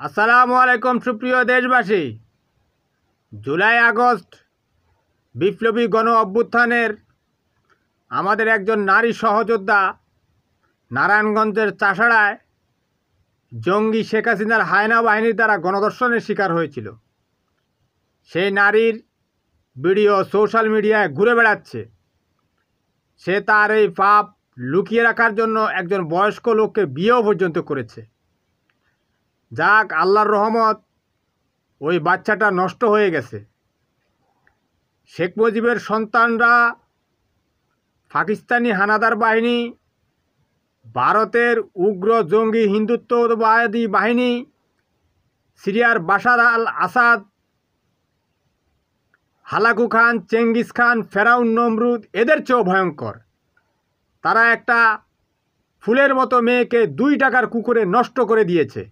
আসসালামু আলাইকুম সুপ্রিয় দেশবাসী। জুলাই আগস্ট বিপ্লবী গণ অভ্যুত্থানের আমাদের একজন নারী সহযোদ্ধা নারায়ণগঞ্জের চাষাড়ায় জঙ্গি শেখ হাসিনার হায়না বাহিনীর দ্বারা গণধর্ষণের শিকার হয়েছিল। সেই নারীর ভিডিও সোশ্যাল মিডিয়ায় ঘুরে বেড়াচ্ছে। সে তার এই পাপ লুকিয়ে রাখার জন্য একজন বয়স্ক লোককে বিয়েও পর্যন্ত করেছে। যাক, আল্লাহর রহমত, ওই বাচ্চাটা নষ্ট হয়ে গেছে। শেখ মুজিবের সন্তানরা পাকিস্তানি হানাদার বাহিনী, ভারতের উগ্র জঙ্গি হিন্দুত্ববাদী বাহিনী, সিরিয়ার Bashar al Assad, Hulagu Khan, Genghis Khan, ফেরাউন, নমরুদ এদের চেয়েও ভয়ঙ্কর। তারা একটা ফুলের মতো মেয়েকে 2 টাকার কুকুরে নষ্ট করে দিয়েছে।